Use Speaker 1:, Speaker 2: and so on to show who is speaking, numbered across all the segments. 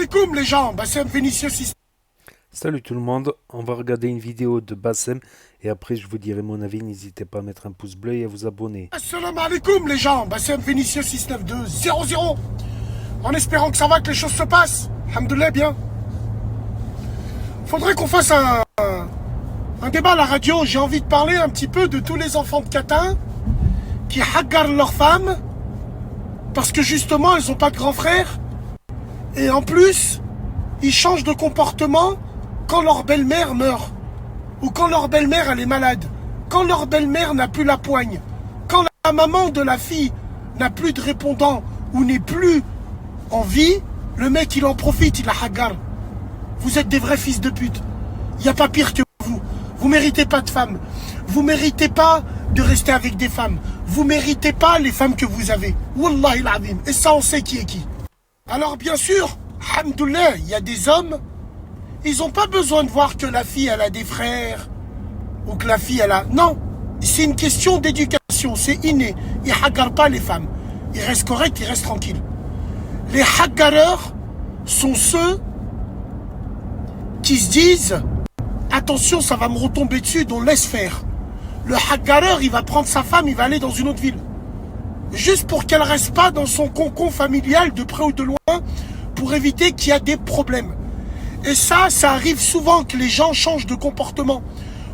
Speaker 1: alaikum les gens, Bassem Vinicius ici.
Speaker 2: Salut tout le monde, on va regarder une vidéo de Bassem et après je vous dirai mon avis. N'hésitez pas à mettre un pouce bleu et à vous abonner.
Speaker 1: Assalamu alaikum les gens, Bassem Vinicius 69200. En espérant que ça va, que les choses se passent. Alhamdoulilah bien. Faudrait qu'on fasse un débat à la radio. J'ai envie de parler un petit peu de tous les enfants de Catin qui haggarent leurs femmes parce que justement elles n'ont pas de grand frère. Et en plus, ils changent de comportement quand leur belle-mère meurt. Ou quand leur belle-mère elle est malade. Quand leur belle-mère n'a plus la poigne. Quand la maman de la fille n'a plus de répondant ou n'est plus en vie, le mec il en profite, il la haggar. Vous êtes des vrais fils de pute. Il n'y a pas pire que vous. Vous méritez pas de femmes. Vous méritez pas de rester avec des femmes. Vous méritez pas les femmes que vous avez. Wallahi l'azim. Et ça on sait qui est qui. Alors bien sûr, alhamdoulilah, il y a des hommes, ils n'ont pas besoin de voir que la fille elle a des frères ou que la fille elle a... Non, c'est une question d'éducation, c'est inné. Ils ne haggarent pas les femmes. Ils restent corrects, ils restent tranquilles. Les haggareurs sont ceux qui se disent attention, ça va me retomber dessus, donc laisse faire. Le haggareur, il va prendre sa femme, il va aller dans une autre ville. Juste pour qu'elle ne reste pas dans son cocon familial de près ou de loin, pour éviter qu'il y a des problèmes. Et ça arrive souvent que les gens changent de comportement.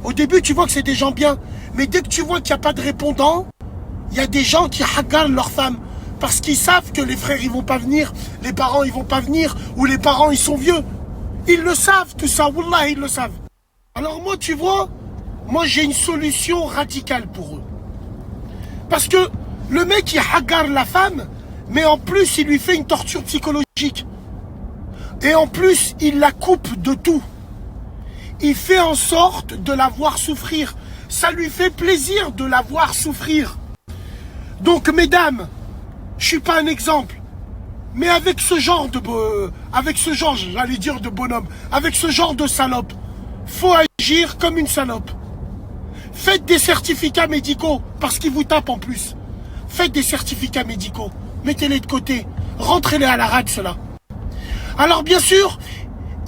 Speaker 1: Au début, tu vois que c'est des gens bien, mais dès que tu vois qu'il n'y a pas de répondant, il y a des gens qui haggarent leurs femmes. Parce qu'ils savent que les frères, ils vont pas venir, les parents, ils vont pas venir, ou les parents, ils sont vieux. Ils le savent, tout ça, wallah, ils le savent. Alors moi, tu vois, moi j'ai une solution radicale pour eux. Parce que le mec, il haggarre la femme, mais en plus, il lui fait une torture psychologique. Et en plus, il la coupe de tout. Il fait en sorte de la voir souffrir. Ça lui fait plaisir de la voir souffrir. Donc, mesdames, je suis pas un exemple. Mais avec ce genre de... j'allais dire de bonhomme. Avec ce genre de salope, faut agir comme une salope. Faites des certificats médicaux, parce qu'ils vous tapent en plus. Faites des certificats médicaux. Mettez-les de côté. Rentrez-les à la rade, ceux-là. Alors, bien sûr,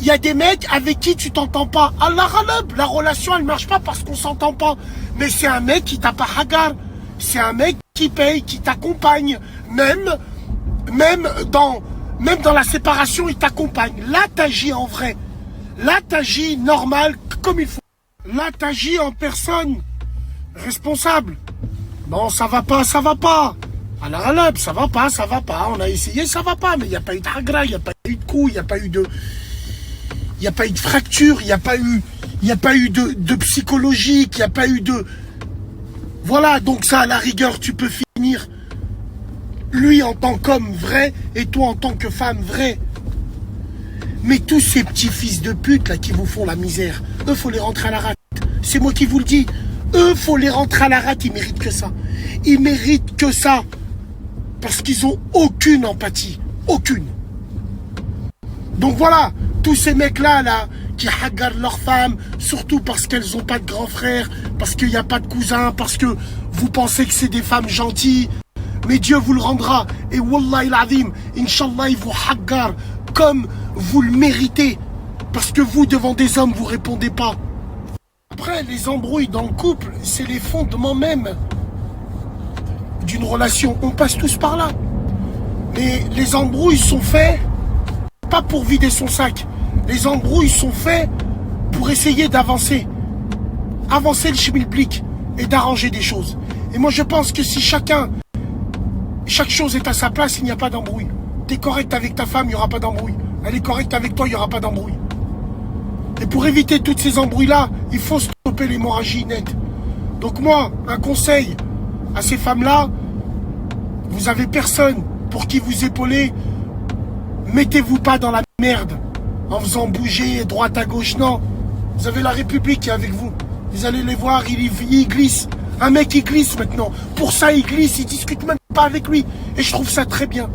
Speaker 1: il y a des mecs avec qui tu t'entends pas. Allah ralab, la relation, elle marche pas parce qu'on s'entend pas. Mais c'est un mec qui t'a pas haggar. C'est un mec qui paye, qui t'accompagne. Même dans la séparation, il t'accompagne. Là, t'agis en vrai. Là, t'agis normal, comme il faut. Là, t'agis en personne responsable. Non, ça va pas, ça va pas. Alors, ça va pas, ça va pas. On a essayé, ça va pas. Mais il n'y a pas eu de hagra, il n'y a pas eu de coup, il n'y a pas eu de... Il n'y a pas eu de fracture, il n'y a pas eu de psychologique, il n'y a pas eu de... Voilà, donc ça, à la rigueur, tu peux finir. Lui en tant qu'homme vrai et toi en tant que femme vraie. Mais tous ces petits fils de pute là qui vous font la misère, eux, faut les rentrer à la rate. C'est moi qui vous le dis. Eux, faut les rentrer à la rate, ils méritent que ça. Ils méritent que ça. Parce qu'ils ont aucune empathie. Aucune. Donc voilà, tous ces mecs-là, là, qui haggarent leurs femmes, surtout parce qu'elles n'ont pas de grand frère, parce qu'il n'y a pas de cousin, parce que vous pensez que c'est des femmes gentilles. Mais Dieu vous le rendra. Et Wallahi l'azim, Inch'Allah, il vous haggar comme vous le méritez. Parce que vous, devant des hommes, vous répondez pas. Après, les embrouilles dans le couple, c'est les fondements même d'une relation. On passe tous par là. Mais les embrouilles sont faits pas pour vider son sac. Les embrouilles sont faits pour essayer d'avancer. Avancer le schmilblick et d'arranger des choses. Et moi, je pense que si chaque chose est à sa place, il n'y a pas d'embrouille. Tu es correct avec ta femme, il n'y aura pas d'embrouille. Elle est correcte avec toi, il n'y aura pas d'embrouille. Et pour éviter toutes ces embrouilles-là, il faut stopper l'hémorragie nette. Donc moi, un conseil à ces femmes-là, vous avez personne pour qui vous épauler. Mettez-vous pas dans la merde en faisant bouger droite à gauche. Non, vous avez la République qui est avec vous. Vous allez les voir, ils glissent. Un mec, il glisse maintenant. Pour ça, il glisse, il discute même pas avec lui. Et je trouve ça très bien.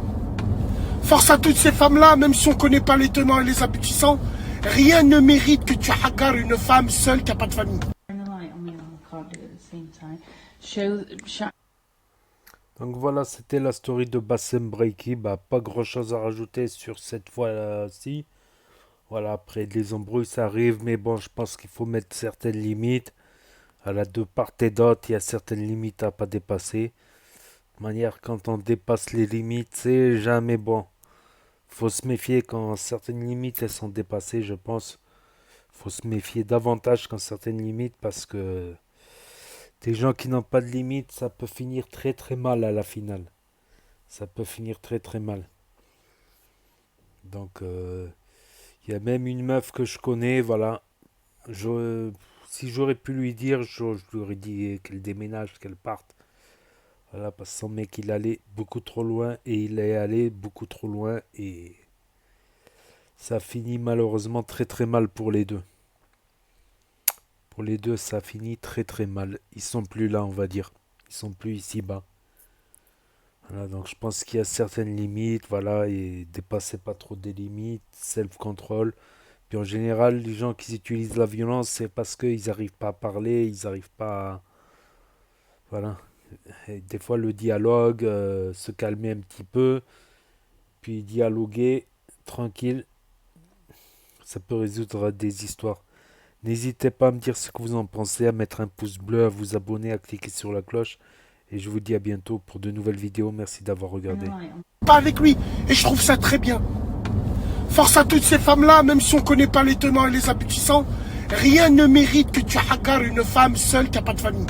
Speaker 1: Force à toutes ces femmes-là, même si on ne connaît pas les tenants et les aboutissants, rien ne mérite que tu haggarres une femme seule qui n'a pas de famille.
Speaker 2: Donc voilà, c'était la story de Bassem Breiki. Bah, pas grand chose à rajouter sur cette fois-ci. Voilà, après les embrouilles ça arrive, mais bon, je pense qu'il faut mettre certaines limites. Voilà, de part et d'autre, il y a certaines limites à pas dépasser. De manière, quand on dépasse les limites, c'est jamais bon. Faut se méfier quand certaines limites elles sont dépassées, je pense. Faut se méfier davantage quand certaines limites parce que des gens qui n'ont pas de limites, ça peut finir très très mal à la finale. Ça peut finir très très mal. Donc, il y a même une meuf que je connais, voilà. Si j'aurais pu lui dire, je lui aurais dit qu'elle déménage, qu'elle parte. Voilà, parce que son mec, il allait beaucoup trop loin et il est allé beaucoup trop loin et ça finit malheureusement très très mal pour les deux. Pour les deux, ça finit très très mal. Ils sont plus là, on va dire. Ils sont plus ici-bas. Voilà, donc je pense qu'il y a certaines limites, voilà, et dépassez pas trop des limites, self-control. Puis en général, les gens qui utilisent la violence, c'est parce qu'ils n'arrivent pas à parler, ils n'arrivent pas à... Voilà. Et des fois, le dialogue, se calmer un petit peu, puis dialoguer, tranquille, ça peut résoudre des histoires. N'hésitez pas à me dire ce que vous en pensez, à mettre un pouce bleu, à vous abonner, à cliquer sur la cloche. Et je vous dis à bientôt pour de nouvelles vidéos. Merci d'avoir regardé.
Speaker 1: Pas avec lui. Et je trouve ça très bien. Force à toutes ces femmes-là, même si on ne connaît pas les tenants et les aboutissants, rien ne mérite que tu hagarres une femme seule qui n'a pas de famille.